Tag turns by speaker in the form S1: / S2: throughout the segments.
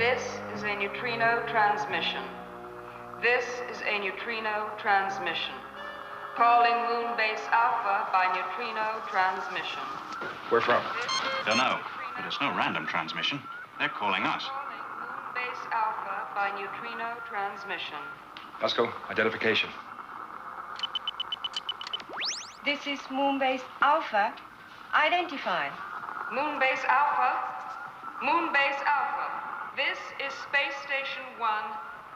S1: This is a neutrino transmission. This is a neutrino transmission. Calling Moon Base Alpha by neutrino transmission.
S2: Where from?
S3: Don't know, but it's no random transmission. They're calling us.
S1: Calling Moon Base Alpha by neutrino transmission.
S2: Pasco, identification.
S4: This is Moonbase Alpha. Identify.
S1: Moonbase Alpha. Moonbase Alpha. This is Space Station 1,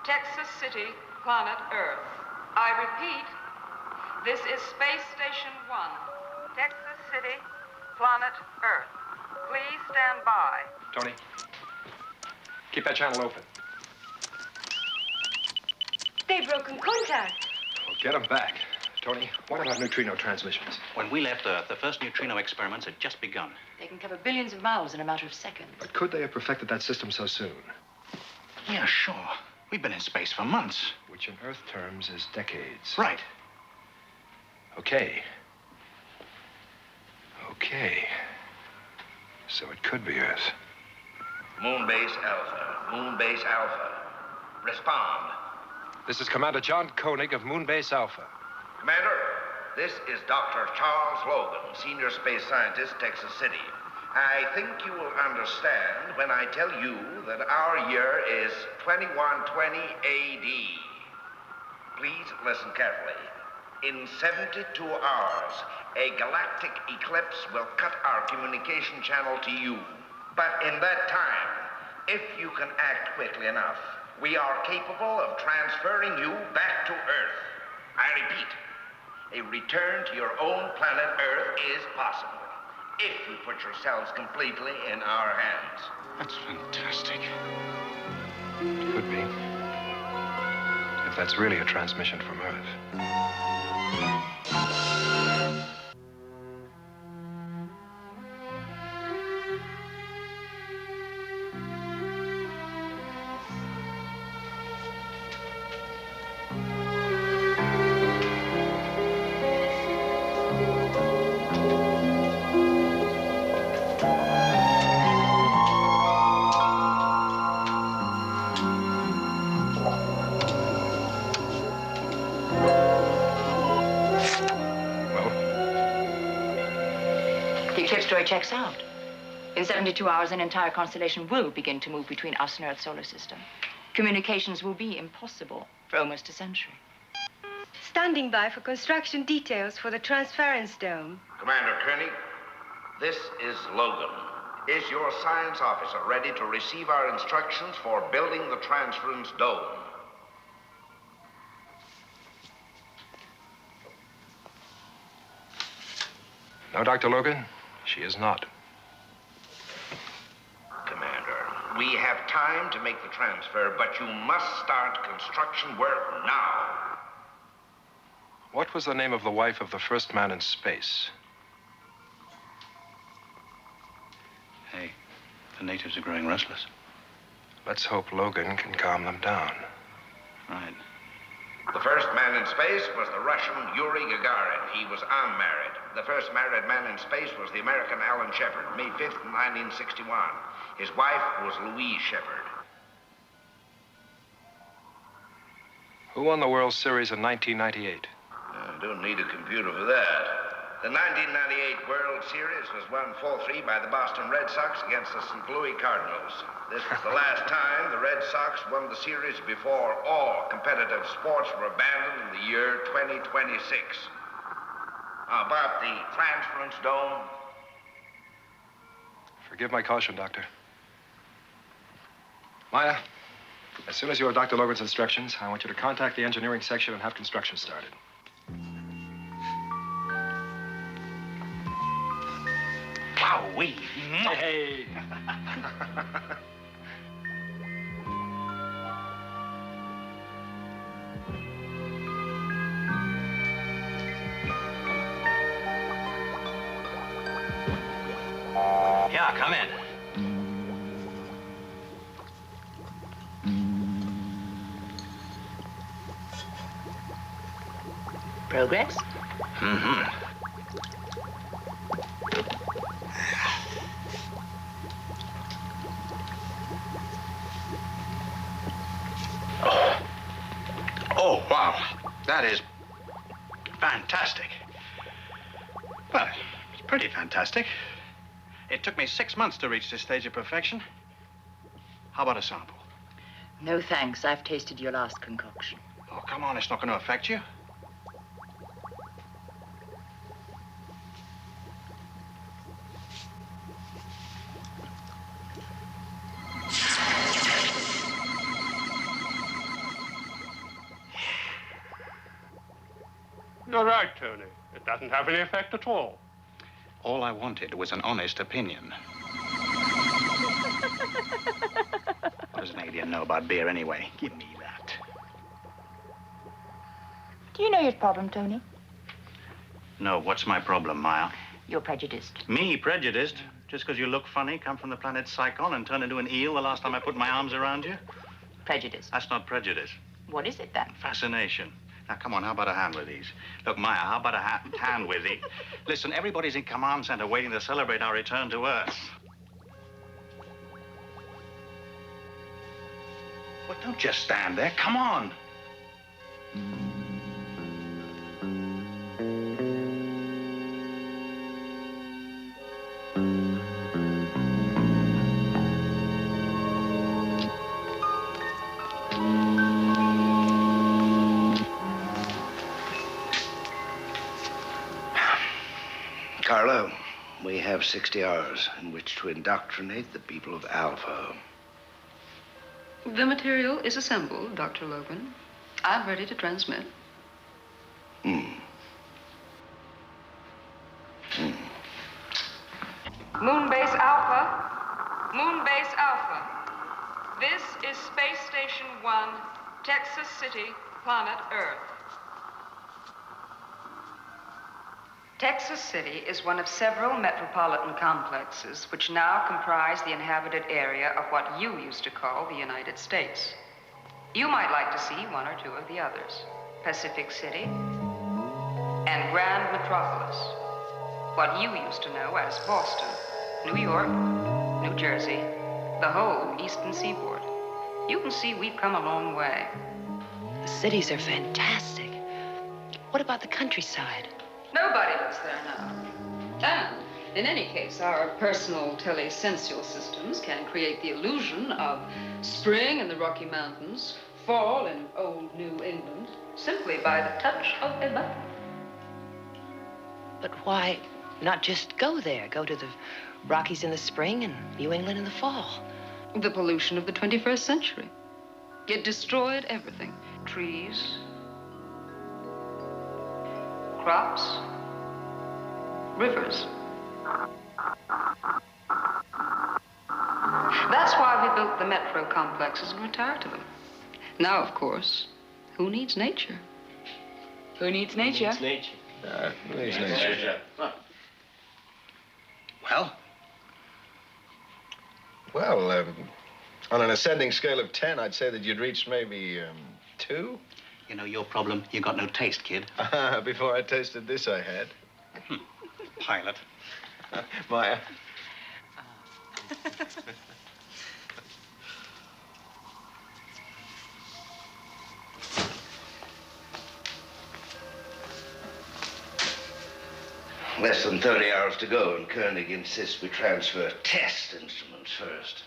S1: Texas City, planet Earth. I repeat, this is Space Station 1, Texas City, planet Earth. Please stand by.
S2: Tony, keep that channel open.
S4: They've broken contact.
S2: Well, get them back. Tony, what about neutrino transmissions?
S3: When we left Earth, the first neutrino experiments had just begun.
S5: They can cover billions of miles in a matter of seconds.
S2: But could they have perfected that system so soon?
S3: Yeah, sure. We've been in space for months.
S2: Which in Earth terms is decades.
S3: Right.
S2: Okay. Okay. So it could be Earth.
S6: Moonbase Alpha. Moonbase Alpha. Respond.
S2: This is Commander John Koenig of Moonbase Alpha.
S6: Commander, this is Dr. Charles Logan, Senior Space Scientist, Texas City. I think you will understand when I tell you that our year is 2120 AD. Please listen carefully. In 72 hours, a galactic eclipse will cut our communication channel to you. But in that time, if you can act quickly enough, we are capable of transferring you back to Earth. I repeat, a return to your own planet Earth is possible if you put yourselves completely in our hands.
S3: That's fantastic.
S2: Could be. If that's really a transmission from Earth.
S5: Story checks out. In 72 hours, an entire constellation will begin to move between us and Earth's solar system. Communications will be impossible for almost a century.
S4: Standing by for construction details for the transference dome.
S6: Commander Koenig, this is Logan. Is your science officer ready to receive our instructions for building the transference dome?
S2: No, Dr. Logan. She is not.
S6: Commander, we have time to make the transfer, but you must start construction work now.
S2: What was the name of the wife of the first man in space?
S3: Hey, the natives are growing restless.
S2: Let's hope Logan can calm them down.
S3: Right.
S6: The first man in space was the Russian Yuri Gagarin. He was unmarried. The first married man in space was the American Alan Shepard, May 5th, 1961. His wife was Louise Shepard.
S2: Who won the World Series in 1998?
S6: I don't need a computer for that. The 1998 World Series was won 4-3 by the Boston Red Sox against the St. Louis Cardinals. This was the last time the Red Sox won the series before all competitive sports were abandoned in the year 2026. About the transference dome.
S2: Forgive my caution, Doctor. Maya, as soon as you have Dr. Logan's instructions, I want you to contact the engineering section and have construction started.
S3: Wowee.
S2: Hey.
S3: Yeah, come in.
S5: Progress?
S3: Mm-hmm. That is fantastic. Well, it's pretty fantastic. It took me 6 months to reach this stage of perfection. How about a sample?
S5: No thanks. I've tasted your last concoction.
S3: Oh, come on. It's not going to affect you.
S7: You're right, Tony. It doesn't have any effect at all.
S3: All I wanted was an honest opinion. What does an alien know about beer anyway? Give me that.
S5: Do you know your problem, Tony?
S3: No, what's my problem, Maya?
S5: You're prejudiced.
S3: Me, prejudiced? Just because you look funny, come from the planet Psychon, and turn into an eel the last time I put my arms around you?
S5: Prejudice.
S3: That's not prejudice.
S5: What is it, then?
S3: Fascination. Now, come on, how about a hand with these? Look, Maya, how about a hand with these? Listen, everybody's in command center waiting to celebrate our return to Earth. Well, don't just stand there. Come on.
S6: Carlo, we have 60 hours in which to indoctrinate the people of Alpha.
S1: The material is assembled, Dr. Logan. I'm ready to transmit. Moonbase Alpha. Moonbase Alpha. This is Space Station 1, Texas City, planet Earth. Texas City is one of several metropolitan complexes which now comprise the inhabited area of what you used to call the United States. You might like to see one or two of the others: Pacific City and Grand Metropolis, what you used to know as Boston, New York, New Jersey, the whole Eastern Seaboard. You can see we've come a long way.
S8: The cities are fantastic. What about the countryside?
S1: Nobody lives there now. And, in any case, our personal telesensual systems can create the illusion of spring in the Rocky Mountains, fall in old New England, simply by the touch of a button.
S8: But why not just go there? Go to the Rockies in the spring and New England in the fall.
S1: The pollution of the 21st century. It destroyed everything. Trees, crops, rivers. That's why we built the metro complexes and retired to them. Now, of course, who needs nature? Who needs nature?
S2: Who needs nature?
S3: Well?
S2: Well, on an ascending scale of 10, I'd say that you'd reach maybe 2.
S3: You know your problem? You got no taste, kid.
S2: Before I tasted this, I had.
S3: Pilot.
S2: Maya.
S6: Less than 30 hours to go, and Koenig insists we transfer test instruments first.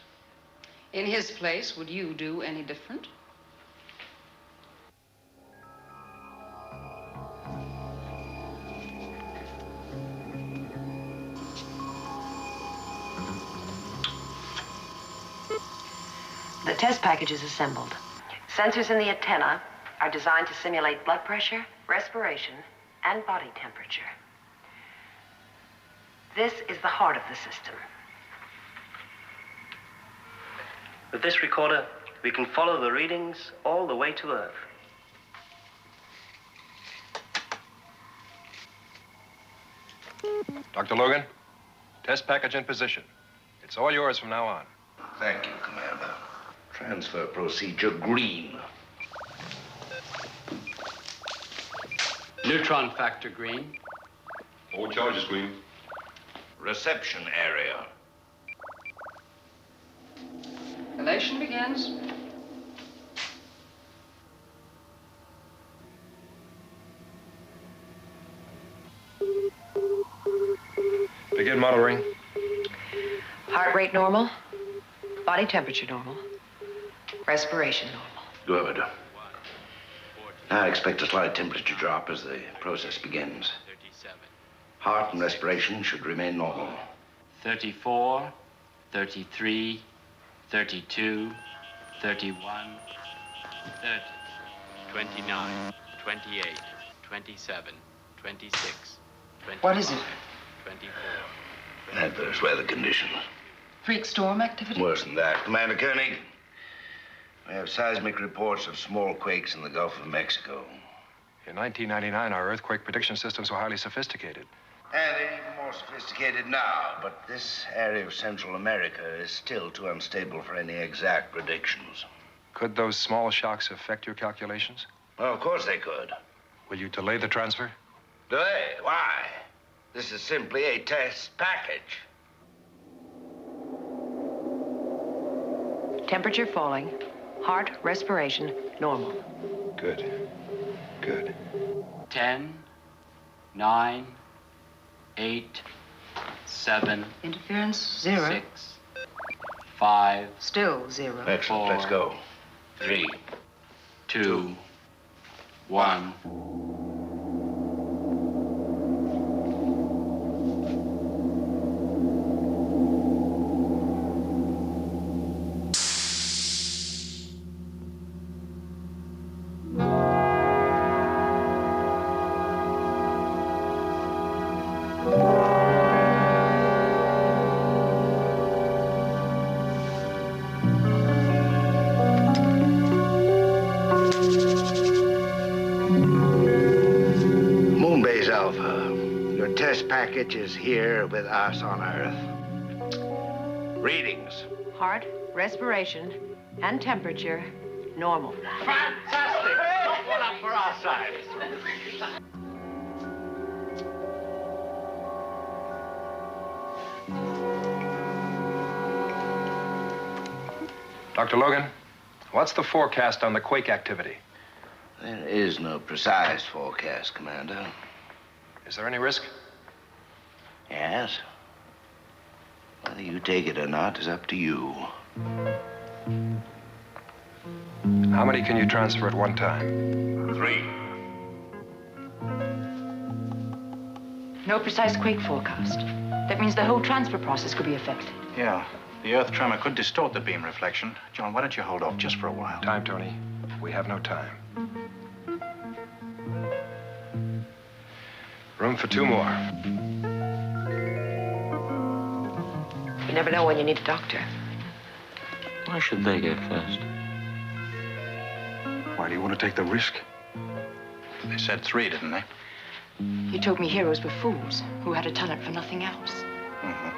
S1: In his place, would you do any different?
S8: The test package is assembled. Sensors in the antenna are designed to simulate blood pressure, respiration, and body temperature. This is the heart of the system.
S9: With this recorder, we can follow the readings all the way to Earth.
S2: Dr. Logan, test package in position. It's all yours from now on.
S6: Thank you, Commander. Transfer procedure green.
S10: Neutron factor green.
S7: All charges green.
S6: Reception area.
S1: Elation begins.
S2: Begin monitoring.
S8: Heart rate normal. Body temperature normal. Respiration normal.
S6: Good. Now I expect a slight temperature drop as the process begins. Heart and respiration should remain normal.
S10: 34, 33, 32, 31, 30, 29, 28, 27, 26, 25,
S8: What is it?
S10: 24.
S6: Adverse weather conditions.
S8: Freak storm activity?
S6: Worse than that. Commander Koenig, we have seismic reports of small quakes in the Gulf of Mexico.
S2: In 1999, our earthquake prediction systems were highly sophisticated.
S6: And they're even more sophisticated now, but this area of Central America is still too unstable for any exact predictions.
S2: Could those small shocks affect your calculations?
S6: Well, of course they could.
S2: Will you delay the transfer?
S6: Delay? Why? This is simply a test package.
S8: Temperature falling. Heart, respiration, normal.
S2: Good. Good.
S10: 10, 9, 8, 7,
S8: Interference, 0.
S10: 6, 5,
S8: Still 0.
S6: Excellent. Let's go.
S10: 3, 2, 1.
S6: Moonbase Alpha, your test package is here with us on Earth. Readings.
S8: Heart, respiration, and temperature, normal.
S3: Fantastic! One up for our side.
S2: Dr. Logan, what's the forecast on the quake activity?
S6: There is no precise forecast, Commander.
S2: Is there any risk?
S6: Yes. Whether you take it or not is up to you.
S2: How many can you transfer at one time?
S3: 3.
S5: No precise quake forecast. That means the whole transfer process could be affected.
S3: Yeah, the earth tremor could distort the beam reflection. John, why don't you hold off just for a while?
S2: Time, Tony. We have no time. Room for 2 more.
S8: You never know when you need a doctor.
S9: Why should they go first?
S2: Why do you want to take the risk?
S3: They said 3, didn't they?
S5: He told me heroes were fools who had a talent for nothing else.
S3: Mm-hmm.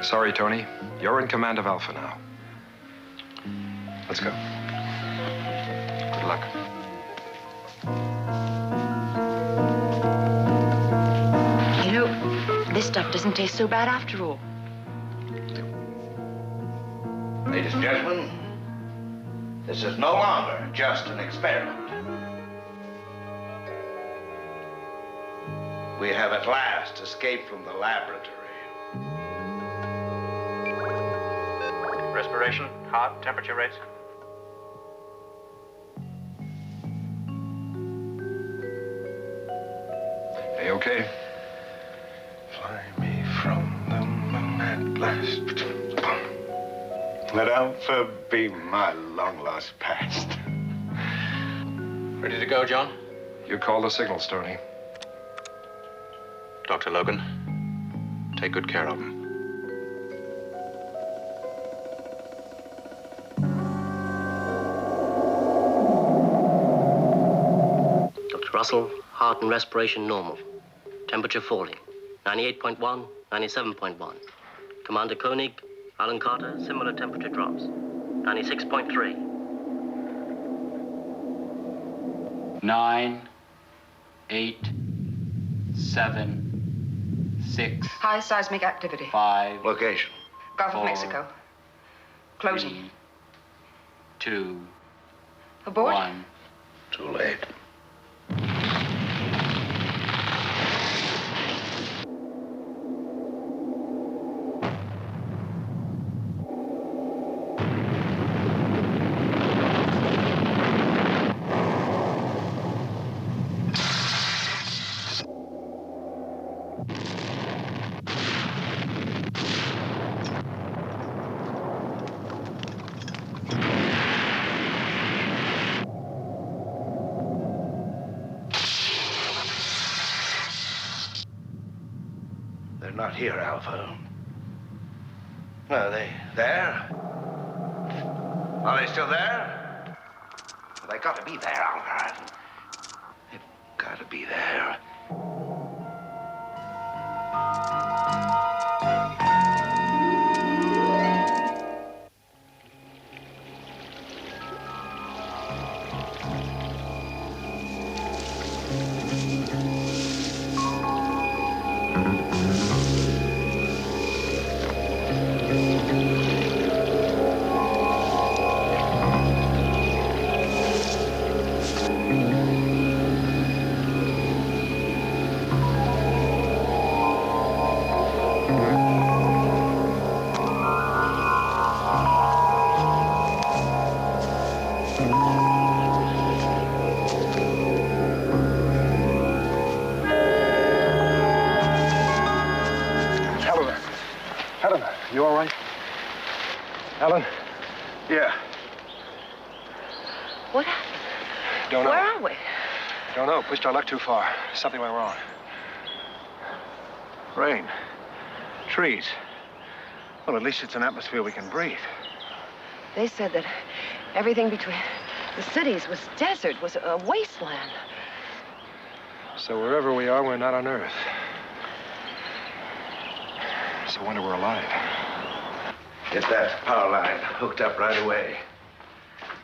S2: Sorry, Tony. You're in command of Alpha now. Let's go. Good luck.
S5: You know, this stuff doesn't taste so bad after all.
S6: Ladies and gentlemen, this is no longer just an experiment. We have at last escaped from the laboratory.
S3: Respiration, heart, temperature rates.
S2: Hey, okay? Fly me from the moon at last.
S11: Let Alpha be my long-lost past.
S3: Ready to go, John?
S2: You call the signals, Tony.
S3: Dr. Logan, take good care of him.
S9: Dr. Russell, heart and respiration normal. Temperature falling. 98.1, 97.1. Commander Koenig, Alan Carter, similar temperature drops. 96.3.
S10: 9, 8, 7, 6,
S4: High seismic activity.
S10: 5,
S6: Location.
S4: Gulf of
S10: 4,
S4: Mexico. Closing.
S10: 3, 2,
S4: Aboard?
S10: 1.
S6: Too late. not here, Alpha. Are they there? Are they still there? Well, they got to be there, Alpha. They've got to be there.
S2: You all right? Helen?
S6: Yeah.
S8: What happened?
S2: Don't know.
S8: Where are we?
S2: Don't know. Pushed our luck too far. Something went wrong. Rain. Trees. Well, at least it's an atmosphere we can breathe.
S8: They said that everything between the cities was desert, was a wasteland.
S2: So wherever we are, we're not on Earth. It's a wonder we're alive.
S6: Get that power line hooked up right away.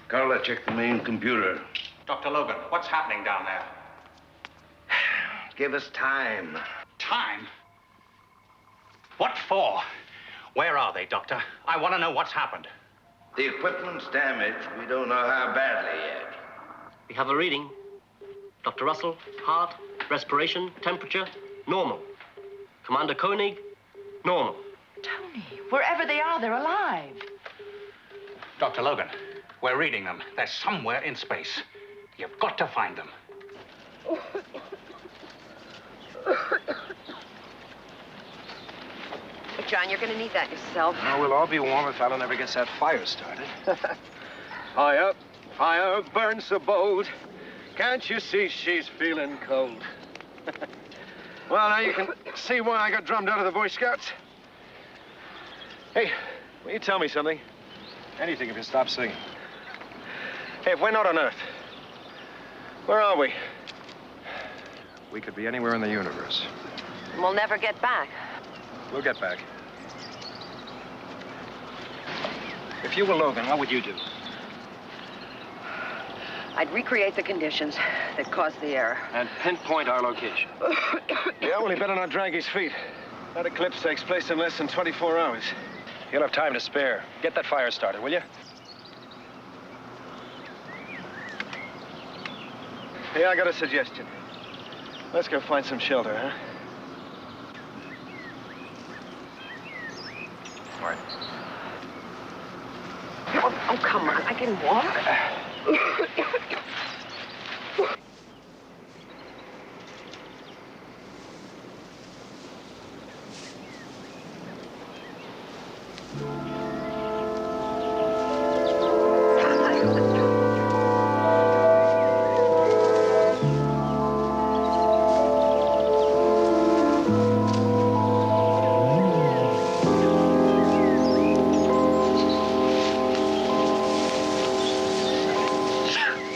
S6: Carla, check the main computer.
S3: Dr. Logan, what's happening down there?
S6: Give us time.
S3: Time? What for? Where are they, Doctor? I want to know what's happened.
S6: The equipment's damaged. We don't know how badly yet.
S9: We have a reading. Dr. Russell, heart, respiration, temperature, normal. Commander Koenig, normal.
S5: Tony, wherever they are, they're alive.
S3: Dr. Logan, we're reading them. They're somewhere in space. You've got to find them.
S8: But, John, you're going to need that yourself.
S2: No, we'll all be warm if Alan ever gets that fire started.
S11: Fire burns so bold. Can't you see she's feeling cold? Well, now you can see why I got drummed out of the Boy Scouts. Hey, will you tell me something?
S2: Anything if you stop singing.
S11: Hey, if we're not on Earth, where are we?
S2: We could be anywhere in the universe.
S8: We'll never get back.
S2: We'll get back. If you were Logan, what would you do?
S8: I'd recreate the conditions that caused the error.
S2: And pinpoint our location.
S11: Yeah, well, he better not drag his feet. That eclipse takes place in less than 24 hours.
S2: You'll have time to spare. Get that fire started, will you?
S11: Hey, I got a suggestion. Let's go find some shelter, huh?
S2: All right.
S8: Oh, come on. I can walk.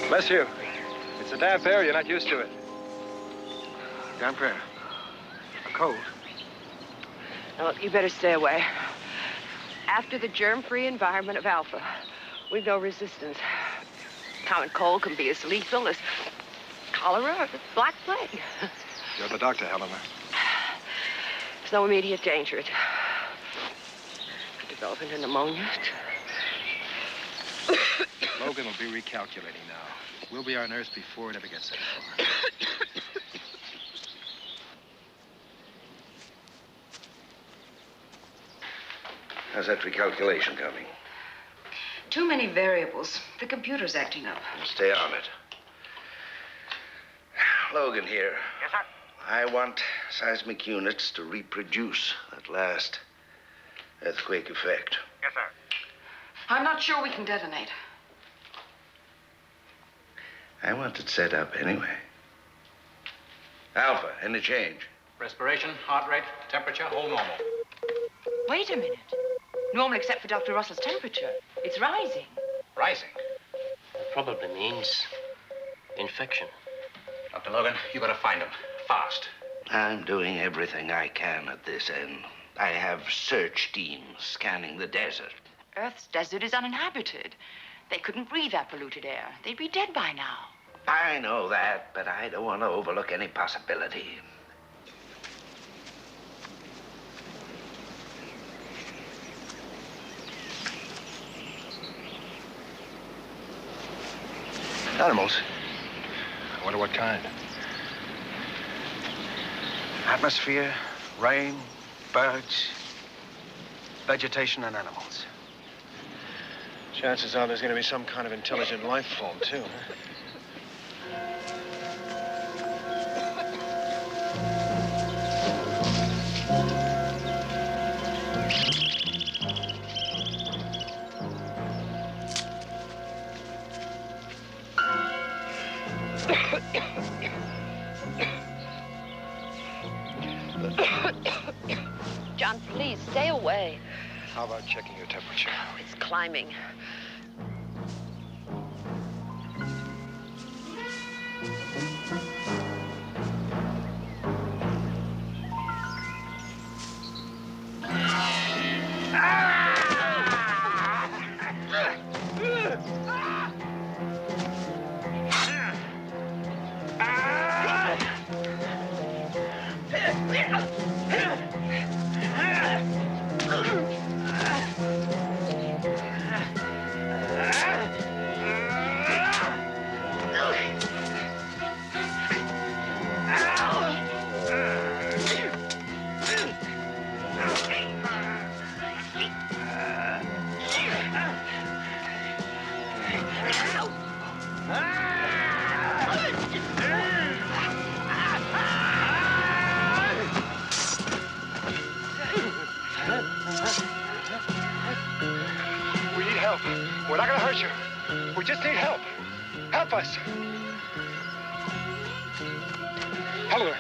S2: Bless you. It's a damp air. You're not used to it.
S11: Damp air. Cold.
S8: No, you better stay away. After the germ-free environment of Alpha, we've no resistance. Common cold can be as lethal as cholera or the Black Plague.
S2: You're the doctor, Helena.
S8: There's no immediate danger. It could develop into pneumonia.
S2: Logan will be recalculating now. We'll be on Earth before it ever gets that far.
S6: How's that recalculation coming?
S12: Too many variables. The computer's acting up.
S6: Stay on it. Logan here.
S3: Yes, sir?
S6: I want seismic units to reproduce that last earthquake effect.
S3: Yes, sir.
S12: I'm not sure we can detonate.
S6: I want it set up anyway. Alpha, any change?
S3: Respiration, heart rate, temperature, all normal.
S5: Wait a minute. Normal except for Dr. Russell's temperature. It's rising.
S3: Rising?
S9: Probably means infection.
S3: Dr. Logan, you gotta find him. Fast.
S6: I'm doing everything I can at this end. I have search teams scanning the desert.
S5: Earth's desert is uninhabited. They couldn't breathe that polluted air. They'd be dead by now.
S6: I know that, but I don't want to overlook any possibility.
S11: Animals.
S2: I wonder what kind.
S11: Atmosphere, rain, birds, vegetation, and animals. Chances are there's going to be some kind of intelligent life form, too, huh?
S8: John, please, stay away.
S2: How about checking your temperature?
S8: Oh, it's climbing.
S11: We need help. We're not gonna hurt you. We just need help. Help us. Hello.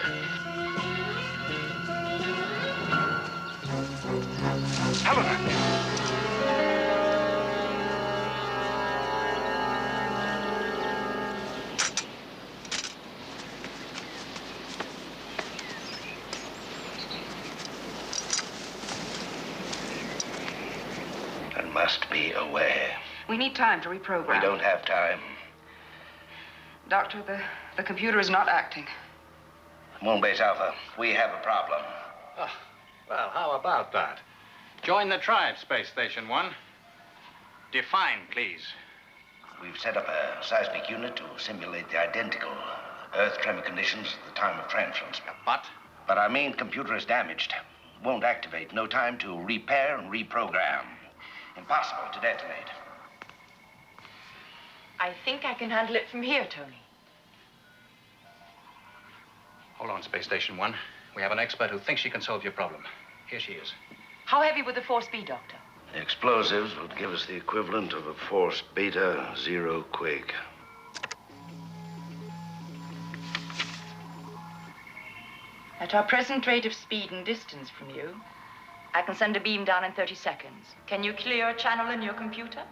S6: And must be aware.
S12: We need time to reprogram.
S6: We don't have time.
S12: Doctor, the computer is not acting.
S6: Moonbase Alpha, we have a problem.
S3: Oh, well, how about that? Join the tribe, Space Station 1. Define, please.
S6: We've set up a seismic unit to simulate the identical Earth tremor conditions at the time of transference. But our main computer is damaged. Won't activate. No time to repair and reprogram. Impossible to detonate.
S5: I think I can handle it from here, Tony.
S3: Hold on, Space Station 1. We have an expert who thinks she can solve your problem. Here she is.
S5: How heavy would the force be, Doctor?
S6: The explosives would give us the equivalent of a force beta 0 quake.
S5: At our present rate of speed and distance from you, I can send a beam down in 30 seconds. Can you clear a channel in your computer?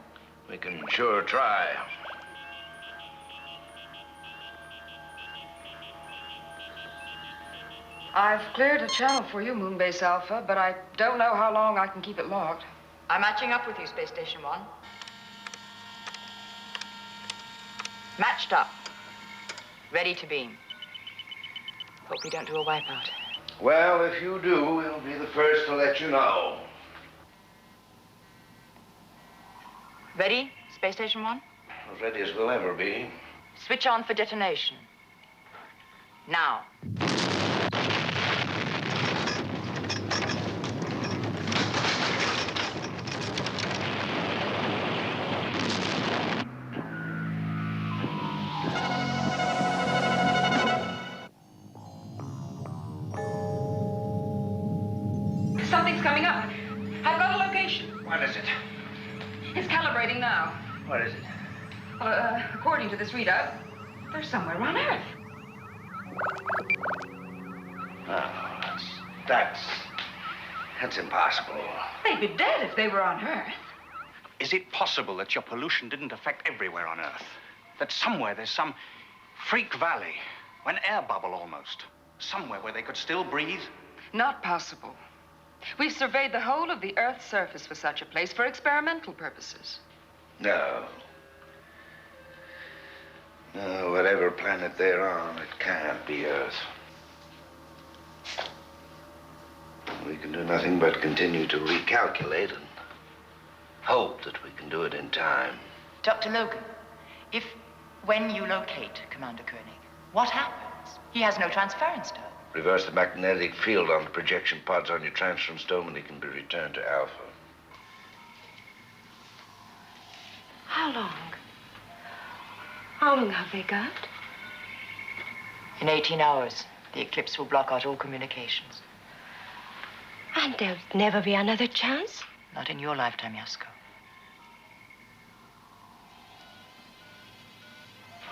S6: We can sure try.
S12: I've cleared a channel for you, Moonbase Alpha, but I don't know how long I can keep it locked.
S5: I'm matching up with you, Space Station 1. Matched up. Ready to beam. Hope we don't do a wipeout.
S6: Well, if you do, we'll be the first to let you know.
S5: Ready, Space Station 1?
S6: As ready as we'll ever be.
S5: Switch on for detonation. Now.
S12: Something's coming up. I've got a location.
S6: What is it?
S12: It's calibrating now.
S6: What is it?
S12: According to this readout, they're somewhere on Earth.
S6: Oh, That's impossible.
S12: They'd be dead if they were on Earth.
S3: Is it possible that your pollution didn't affect everywhere on Earth? That somewhere there's some freak valley, an air bubble almost, somewhere where they could still breathe?
S12: Not possible. We've surveyed the whole of the Earth's surface for such a place for experimental purposes.
S6: No. No, whatever planet they're on, it can't be Earth. We can do nothing but continue to recalculate and hope that we can do it in time.
S5: Dr. Logan, when you locate Commander Koenig, what happens? He has no transference stone.
S6: Reverse the magnetic field on the projection pods on your transference dome and he can be returned to Alpha.
S4: How long? How long have they got?
S5: In 18 hours, the eclipse will block out all communications.
S4: And there'll never be another chance?
S5: Not in your lifetime, Yasko.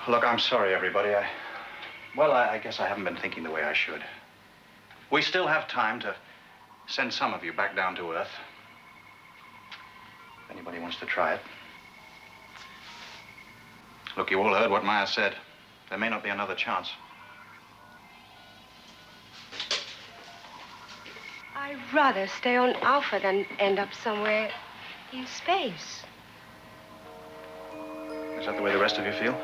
S3: Look, I'm sorry, everybody. I guess I haven't been thinking the way I should. We still have time to send some of you back down to Earth. If anybody wants to try it. Look, you all heard what Maya said. There may not be another chance.
S4: I'd rather stay on Alpha than end up somewhere in space.
S3: Is that the way the rest of you feel?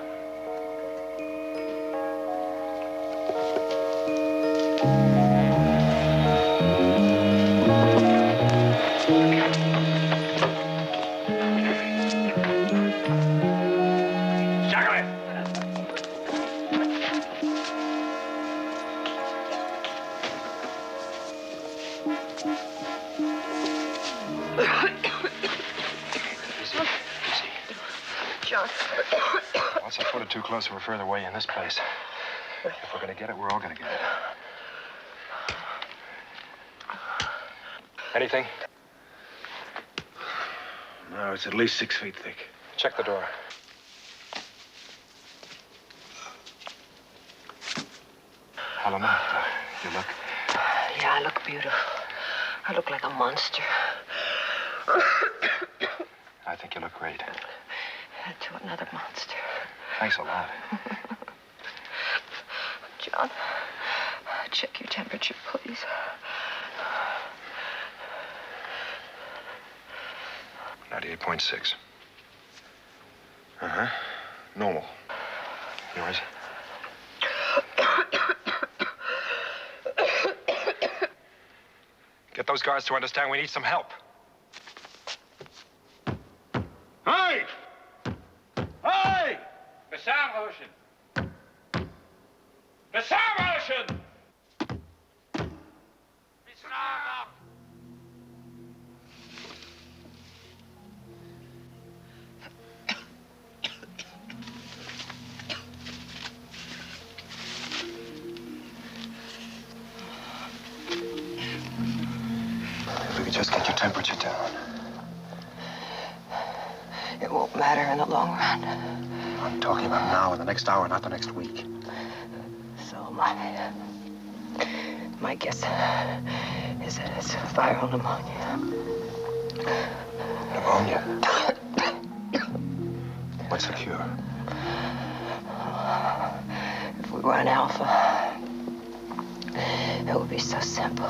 S2: Once I put it too close, we're further away in this place. If we're going to get it, we're all going to get it. Anything?
S11: No, it's at least 6 feet thick.
S2: Check the door. Hello, Martha. You look...
S8: Yeah, I look beautiful. I look like a monster.
S2: I think you look great.
S8: To another monster.
S2: Thanks a lot.
S8: John, check your temperature, please.
S2: 98.6. Uh-huh. Normal. Yours? Get those guards to understand we need some help.
S7: Hey! Hey! Besamroschen! Besamroschen!
S2: If we could just get your temperature down.
S8: It won't matter in the long run.
S2: I'm talking about now, in the next hour, not the next week.
S8: So am I. My guess is that it's viral pneumonia.
S2: Pneumonia? What's the cure?
S8: If we were on Alpha, it would be so simple.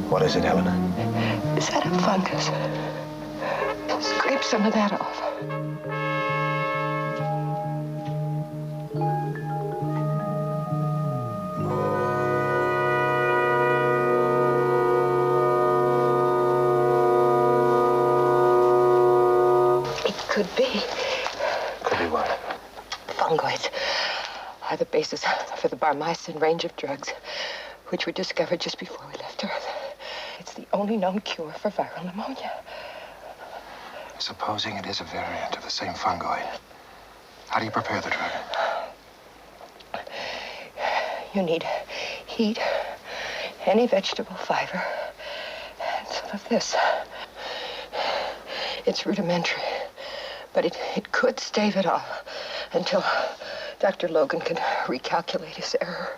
S2: What is it, Helena?
S8: Is that a fungus? Scrape some of that off. Could be.
S2: Could be what?
S8: Fungoids are the basis for the Barmycin range of drugs, which were discovered just before we left Earth. It's the only known cure for viral pneumonia.
S2: Supposing it is a variant of the same fungoid, how do you prepare the drug?
S8: You need heat, any vegetable fiber, of this. It's rudimentary, but it could stave it off until Dr. Logan can recalculate his error.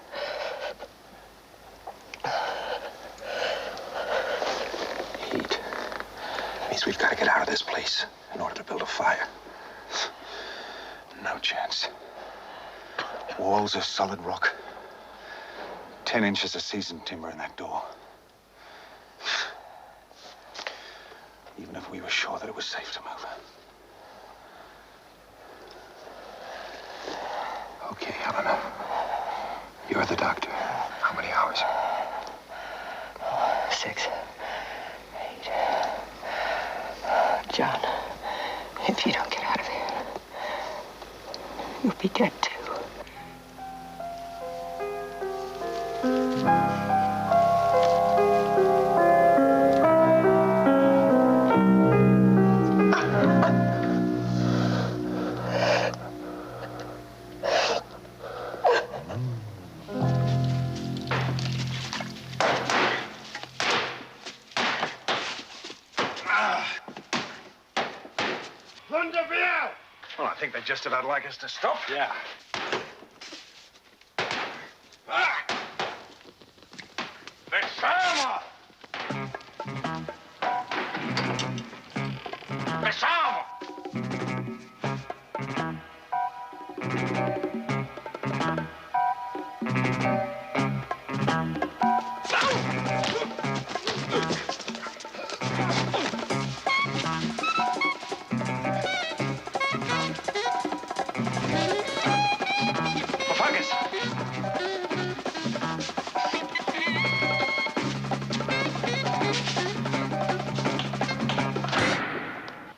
S2: Heat. Means we've got to get out of this place in order to build a fire. No chance. Walls of solid rock. 10 inches of seasoned timber in that door. Even if we were sure that it was safe to move. Okay, Helena. You're the doctor. How many hours?
S8: 6, 8. John, if you don't get out of here, you'll be dead too.
S11: Well, I think they just about like us to stop.
S3: Yeah.
S7: Pensamos! Pensamos!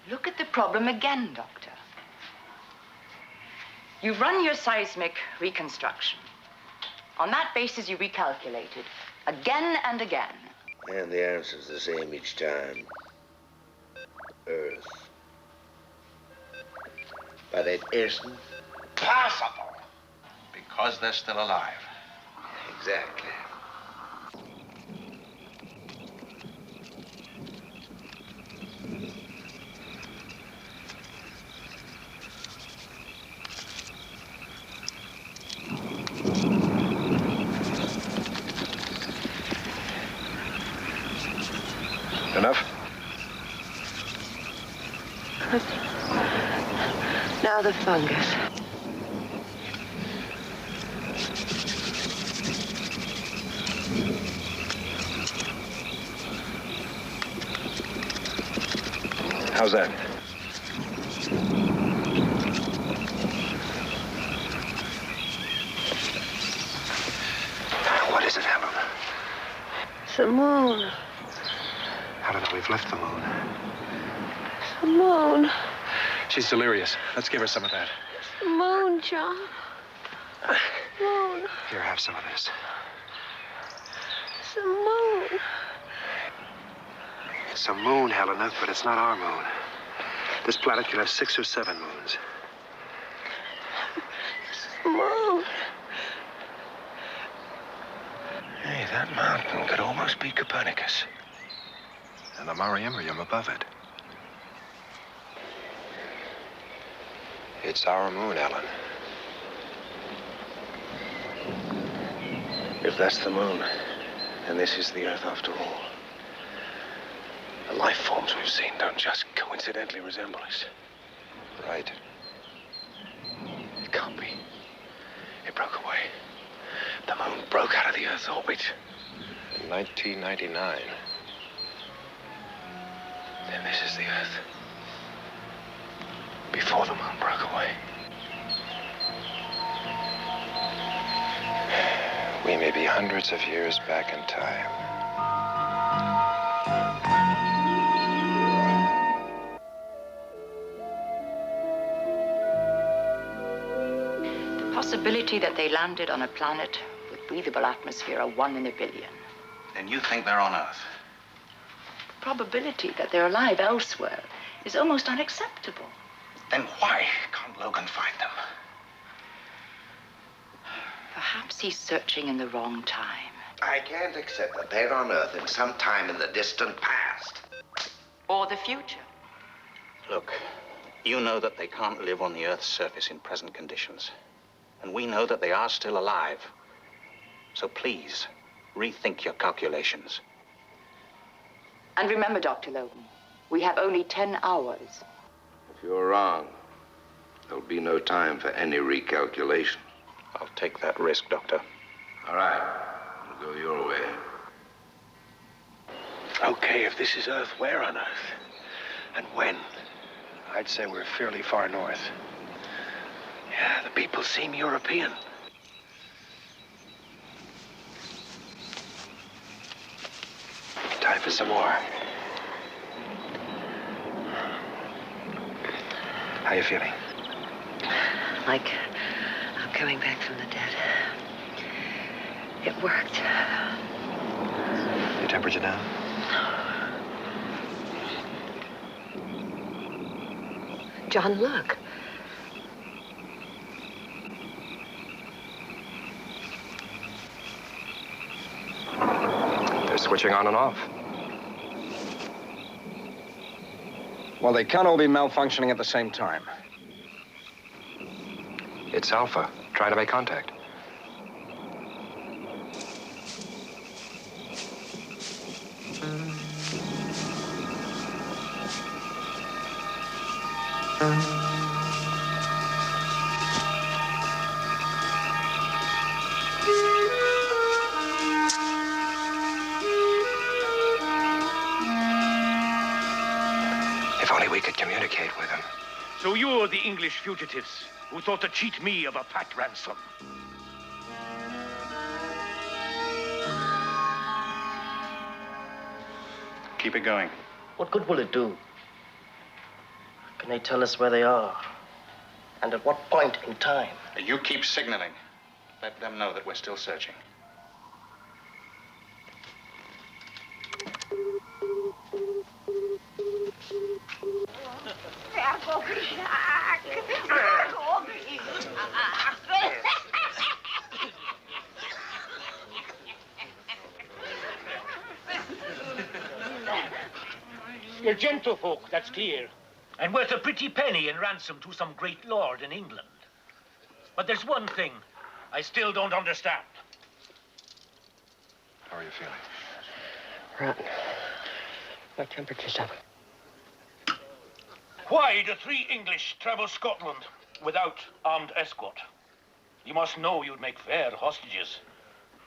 S5: Look at the problem again, Doctor. You've run your seismic reconstruction. On that basis, you recalculated again and again.
S6: And the answer's the same each time. Earth. But it isn't
S3: Possible. Because they're still alive.
S6: exactly.
S2: Enough?
S8: Now the fungus.
S2: How's that? What is it, Helen?
S8: It's the moon.
S2: Helena, we've left the moon.
S8: It's the moon.
S2: She's delirious. Let's give her some of that.
S8: It's the moon, John. Moon.
S2: Here, have some of this.
S8: It's the moon.
S2: It's a moon, Helena, but it's not our moon. This planet could have 6 or 7 moons.
S8: It's the moon.
S2: Hey, that mountain could almost be Copernicus. And the Mariamerium above it. It's our moon, Ellen. If that's the moon, then this is the Earth after all. The life forms we've seen don't just coincidentally resemble us. Right. It can't be. It broke away. The moon broke out of the Earth's orbit. In 1999. Then this is the Earth. Before the moon broke away. We may be hundreds of years back in time.
S5: The possibility that they landed on a planet with breathable atmosphere are 1 in a billion.
S3: Then you think they're on Earth?
S5: The probability that they're alive elsewhere is almost unacceptable.
S3: Then why can't Logan find them?
S5: Perhaps he's searching in the wrong time.
S6: I can't accept that they're on Earth in some time in the distant past.
S5: Or the future.
S3: Look, you know that they can't live on the Earth's surface in present conditions. And we know that they are still alive. So please, rethink your calculations.
S5: And remember, Dr. Logan, we have only 10 hours.
S6: If you're wrong, there'll be no time for any recalculation.
S3: I'll take that risk, Doctor.
S6: All right. We'll go your way.
S2: Okay, if this is Earth, where on Earth? And when? I'd say we're fairly far north. Yeah, the people seem European. Time for some more. How you feeling?
S8: Like I'm coming back from the dead. It worked.
S2: Your temperature down?
S8: John, look.
S11: They're switching on and off. Well, they can't all be malfunctioning at the same time. It's Alpha, trying to make contact. If only we could communicate with him.
S7: So you're the English fugitives who thought to cheat me of a fat ransom.
S3: Keep it going.
S9: What good will it do? Can they tell us where they are? And at what point in time?
S3: You keep signaling. Let them know that we're still searching.
S7: You're gentlefolk, that's clear. And worth a pretty penny in ransom to some great lord in England. But there's one thing I still don't understand.
S11: How are you feeling?
S8: Rotten. My temperature's up.
S7: Why do 3 English travel Scotland without armed escort? You must know you'd make fair hostages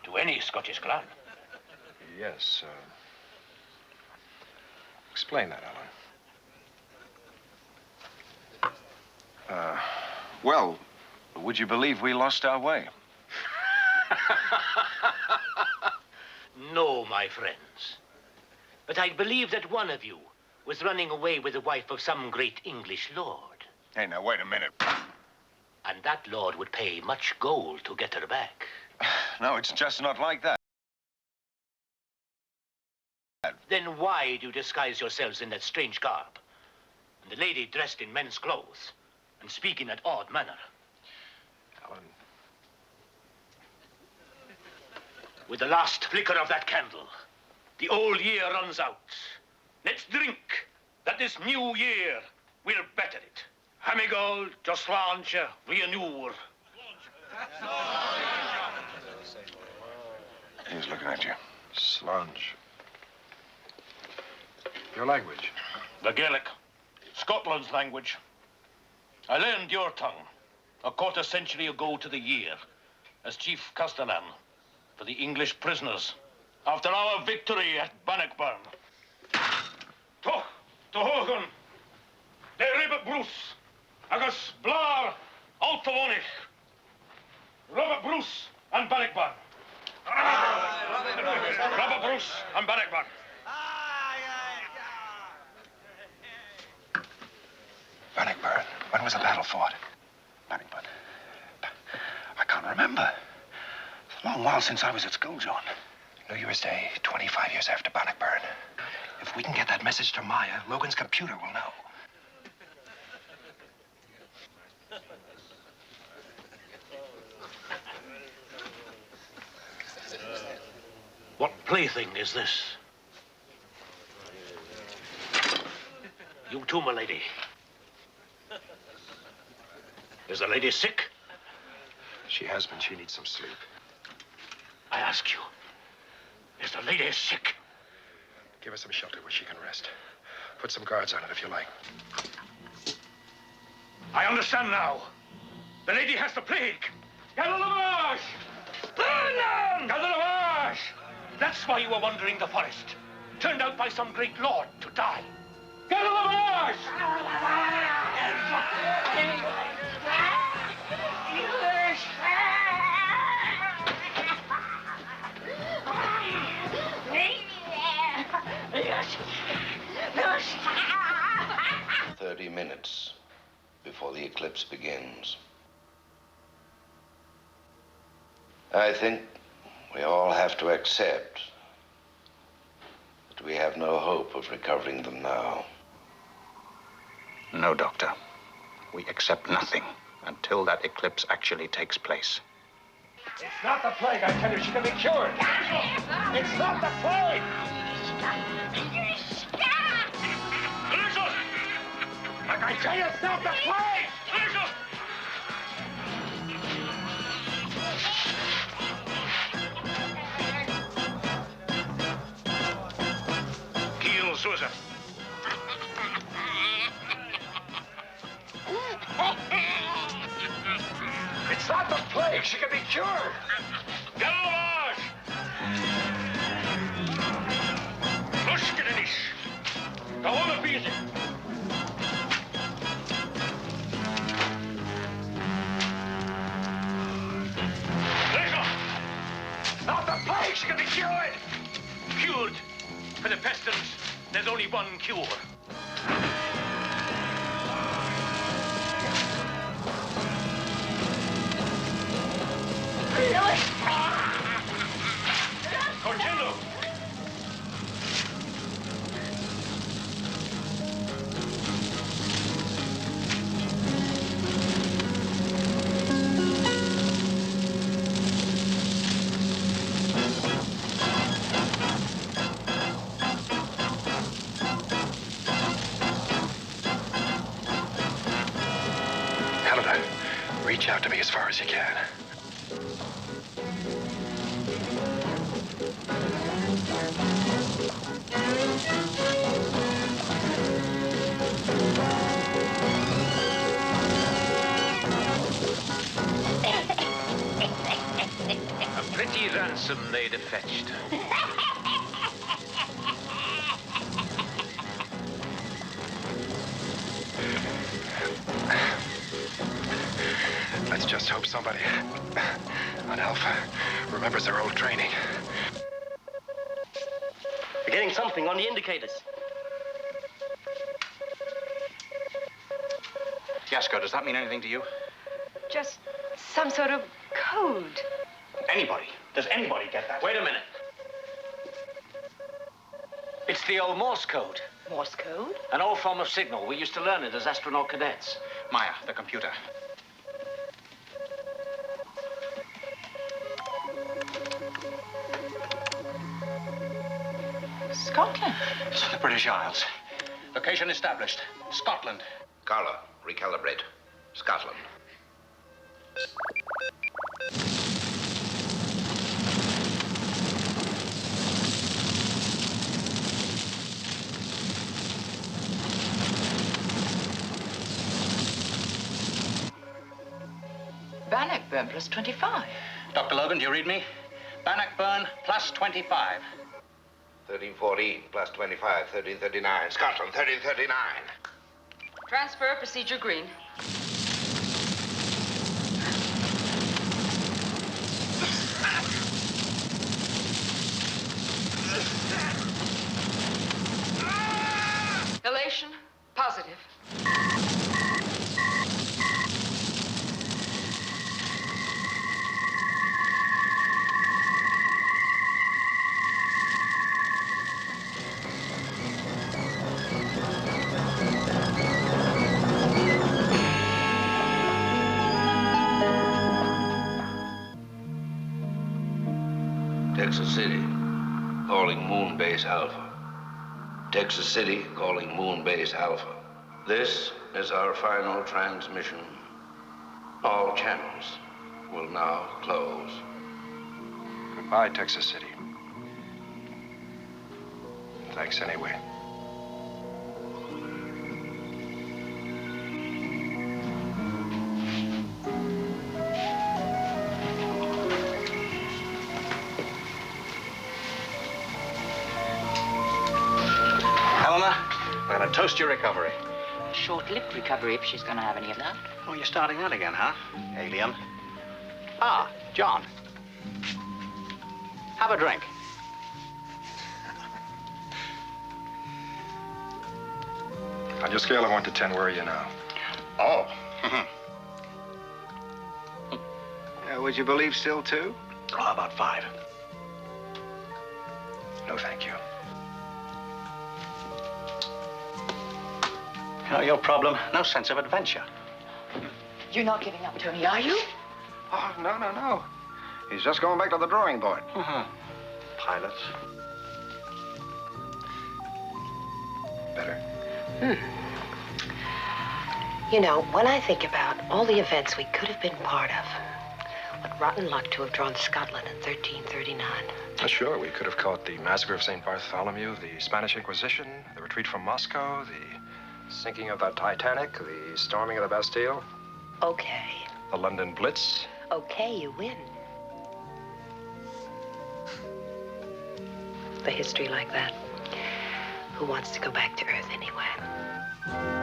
S7: to any Scottish clan.
S11: Yes, explain that, Alan. Well, would you believe we lost our way?
S7: No, my friends. But I believe that one of you was running away with the wife of some great English lord.
S11: Hey, now, wait a minute.
S7: And that lord would pay much gold to get her back.
S11: No, it's just not like that.
S7: Then why do you disguise yourselves in that strange garb? And the lady dressed in men's clothes and speak in that odd manner?
S11: Alan.
S7: With the last flicker of that candle, the old year runs out. Let's drink that this new year will better it. Hamigal, Joslanche, Rianur.
S11: He's looking at you. Slunge. Your language?
S7: The Gaelic, Scotland's language. I learned your tongue a quarter century ago to the year as Chief Castellan for the English prisoners after our victory at Bannockburn. Toch, Tohogan, de Ribbit Bruce, agus Blar, Altavonich, Robert Bruce and Bannockburn. Robert Bruce and Bannockburn.
S2: Bannockburn. When was the battle fought? Bannockburn. I can't remember. It's a long while since I was at school, John. New Year's Day, 25 years after Bannockburn. If we can get that message to Maya, Logan's computer will know.
S7: What plaything is this? You too, my lady. Is the lady sick?
S11: She has been. She needs some sleep.
S7: I ask you, is the lady sick?
S11: Give her some shelter where she can rest. Put some guards on it if you like.
S7: I understand now. The lady has the plague. Lavage! Lavage! That's why you were wandering the forest. Turned out by some great lord to die. Lavage!
S6: "30 minutes before the eclipse begins. I think we all have to accept that we have no hope of recovering them now.
S3: No, Doctor. We accept nothing until that eclipse actually takes place.
S7: It's not the plague, I tell you. She can be cured. It's not the plague. Listen! Like I tell you, it's not the plague. Listen! Kill Susan. It's not the plague. She can be cured. Galvas! Lushkinish. The woman bees it. Not the plague. She can be cured. Cured. For the pestilence, there's only one cure. Cortendo!
S11: Helena, reach out to me as far as you can.
S7: A pretty ransom they'd have fetched.
S11: Let's just hope somebody on Alpha remembers their old training.
S9: We're getting something on the indicators.
S3: Yasko, does that mean anything to you?
S4: Just some sort of code.
S3: Anybody? Does anybody get that?
S10: Wait a minute. It's the old Morse code.
S4: Morse code?
S10: An old form of signal. We used to learn it as astronaut cadets.
S3: Maya, the computer.
S5: Scotland.
S3: It's the British Isles. Location established. Scotland.
S6: Carla, recalibrate. Scotland.
S5: Bannockburn plus 25.
S3: Dr. Logan, do you read me? Bannockburn plus 25.
S6: 1314 plus 25, 1339. Scotland, 1339.
S12: Transfer procedure green. Elation positive.
S6: Texas City. calling Moon Base Alpha. Texas City, calling Moon Base Alpha. This is our final transmission. All channels will now close.
S2: Goodbye, Texas City. Thanks anyway.
S3: Helena, we're going to toast your recovery.
S5: Short-lived recovery, if she's going to have any of that.
S3: Oh, you're starting that again, huh? Alien. Ah, John. Have a drink.
S2: On your scale of 1 to 10, where are you now?
S3: Oh.
S11: Would you believe still, too?
S3: Oh, about 5.
S2: No, thank you.
S3: You know, your problem, no sense of adventure.
S5: You're not giving up, Tony, are you?
S11: Oh, no. He's just going back to the drawing board.
S3: Pilots.
S2: Better?
S13: You know, when I think about all the events we could have been part of, what rotten luck to have drawn Scotland in 1339.
S2: Sure, we could have caught the massacre of St. Bartholomew, the Spanish Inquisition, the retreat from Moscow, the sinking of the Titanic, the storming of the Bastille.
S13: Okay.
S2: The London Blitz.
S13: Okay, you win. The history like that. Who wants to go back to Earth anyway?